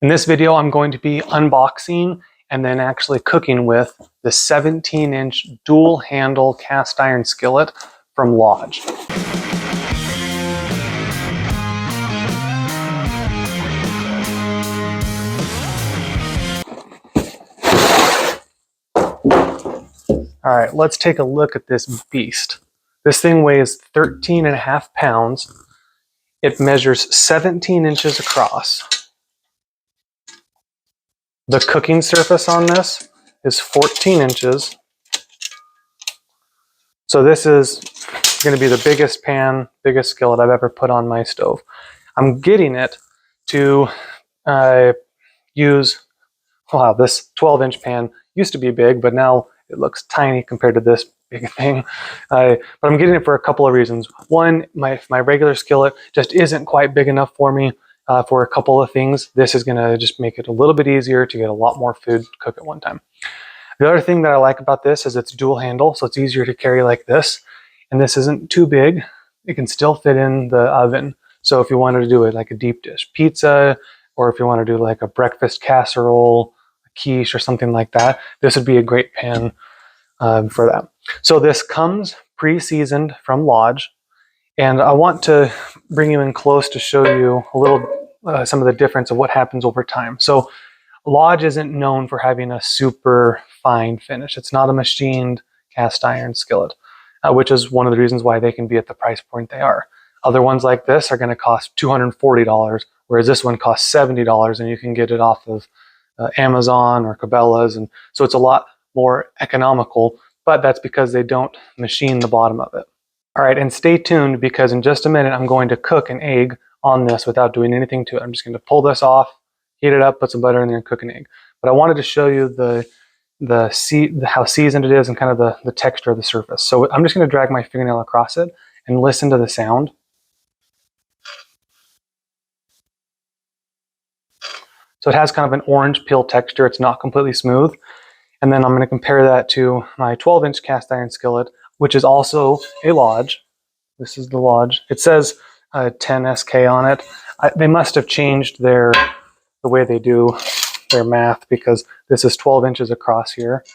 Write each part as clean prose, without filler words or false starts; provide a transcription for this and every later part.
In this video, I'm going to be unboxing and then actually cooking with the 17-inch dual handle cast iron skillet from Lodge. All right, let's take a look at this beast. This thing weighs 13.5 pounds. It measures 17 inches across. The cooking surface on this is 14 inches. So this is going to be the biggest pan, biggest skillet I've ever put on my stove. I'm getting it to use, wow, this 12-inch pan used to be big, but now it looks tiny compared to this big thing. But I'm getting it for a couple of reasons. One, my regular skillet just isn't quite big enough for me for a couple of things. This is going to just make it a little bit easier to get a lot more food to cook at one time. The other thing that I like about this is it's dual handle, so it's easier to carry like this. And this isn't too big. It can still fit in the oven. So if you wanted to do it like a deep dish pizza, or if you want to do like a breakfast casserole, a quiche, or something like that, this would be a great pan for that. So this comes pre-seasoned from Lodge. And I want to bring you in close to show you a little some of the difference of what happens over time. So Lodge isn't known for having a super fine finish. It's not a machined cast iron skillet, which is one of the reasons why they can be at the price point they are. Other ones like this are going to cost $240, whereas this one costs $70, and you can get it off of Amazon or Cabela's, and so it's a lot more economical, but that's because they don't machine the bottom of it. All right, and stay tuned because in just a minute I'm going to cook an egg on this without doing anything to it. I'm just going to pull this off, heat it up, put some butter in there, and cook an egg. But I wanted to show you how seasoned it is and kind of the texture of the surface. So I'm just going to drag my fingernail across it and listen to the sound. So it has kind of an orange peel texture. It's not completely smooth. And then I'm going to compare that to my 12-inch cast iron skillet, which is also a Lodge. This is the Lodge. It says 10 SK on it. They must have changed the way they do their math, because this is 12 inches across here,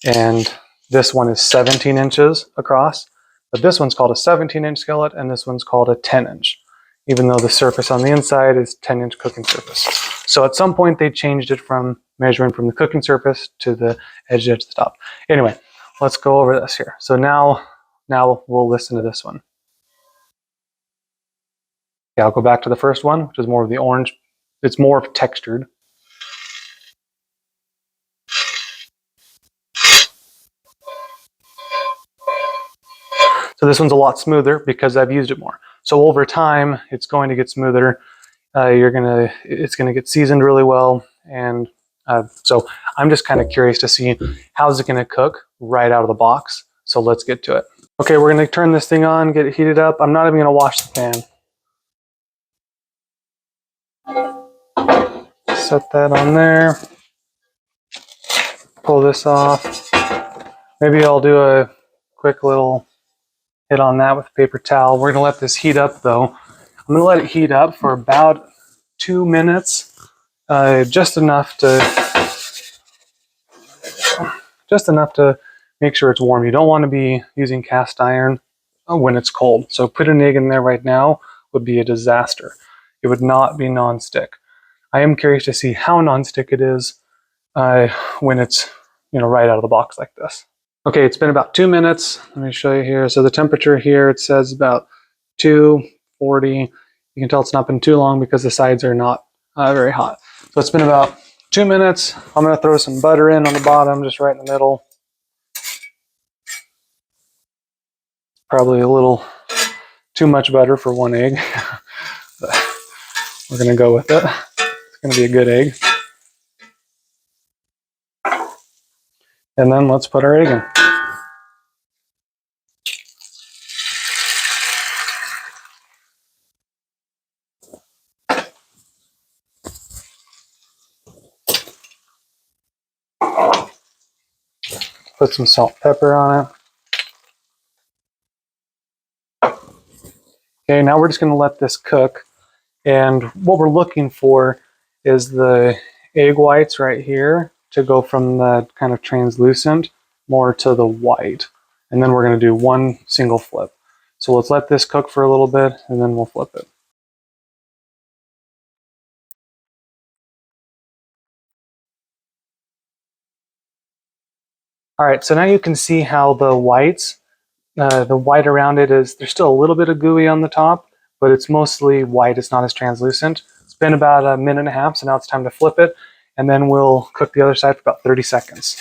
and this one is 17 inches across. But this one's called a 17-inch skillet, and this one's called a 10-inch, even though the surface on the inside is 10-inch cooking surface. So at some point they changed it from measuring from the cooking surface to the edge to the top. Anyway, let's go over this here. So now we'll listen to this one. Yeah, I'll go back to the first one, which is more of the orange. It's more textured. So this one's a lot smoother because I've used it more. So over time, it's going to get smoother. It's gonna get seasoned really well, and so I'm just kind of curious to see how's it gonna cook right out of the box. So let's get to it. Okay, we're gonna turn this thing on, get it heated up. I'm not even gonna wash the pan. Set that on there. Pull this off. Maybe I'll do a quick little hit on that with a paper towel. We're gonna let this heat up though. I'm gonna let it heat up for about 2 minutes, just enough to make sure it's warm. You don't want to be using cast iron when it's cold. So put an egg in there right now would be a disaster. It would not be non-stick. I am curious to see how non-stick it is when it's right out of the box like this. Okay, it's been about 2 minutes. Let me show you here. So the temperature here, it says about 240. You can tell it's not been too long because the sides are not very hot. So it's been about 2 minutes. I'm going to throw some butter in on the bottom, just right in the middle. Probably a little too much butter for one egg. But we're going to go with it. It's going to be a good egg. And then let's put our egg in. Put some salt and pepper on it. Okay, now we're just going to let this cook. And what we're looking for is the egg whites right here to go from the kind of translucent more to the white. And then we're going to do one single flip. So let's let this cook for a little bit and then we'll flip it. All right, so now you can see how the whites, the white around it is, there's still a little bit of gooey on the top, but it's mostly white, it's not as translucent. It's been about a minute and a half, so now it's time to flip it, and then we'll cook the other side for about 30 seconds.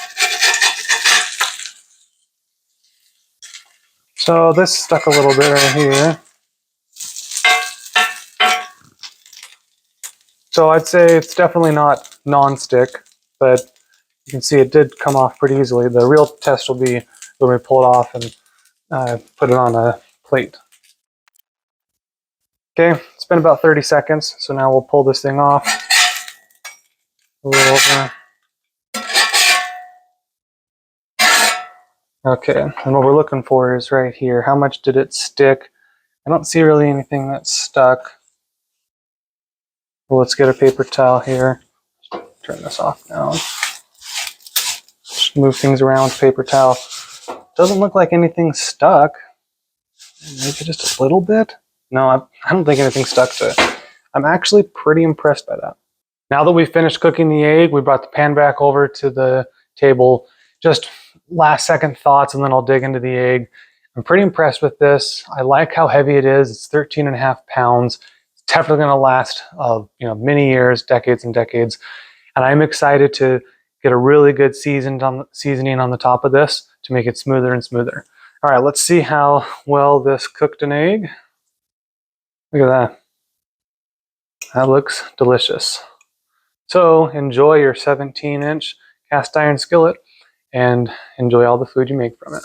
So this stuck a little bit right here. So I'd say it's definitely not non-stick, but you can see it did come off pretty easily. The real test will be when we pull it off and put it on a plate. Okay, it's been about 30 seconds, so now we'll pull this thing off. A little over. Okay, and what we're looking for is right here. How much did it stick? I don't see really anything that's stuck. Well, let's get a paper towel here. Turn this off now. Just move things around with paper towel. Doesn't look like anything's stuck. Maybe just a little bit? No, I don't think anything stuck to it. I'm actually pretty impressed by that. Now that we've finished cooking the egg, we brought the pan back over to the table. Just last second thoughts, and then I'll dig into the egg. I'm pretty impressed with this. I like how heavy it is. It's 13.5 pounds. It's definitely going to last many years, decades and decades. And I'm excited to get a really good seasoning on the top of this to make it smoother and smoother. All right, let's see how well this cooked an egg. Look at that. That looks delicious. So enjoy your 17-inch cast iron skillet and enjoy all the food you make from it.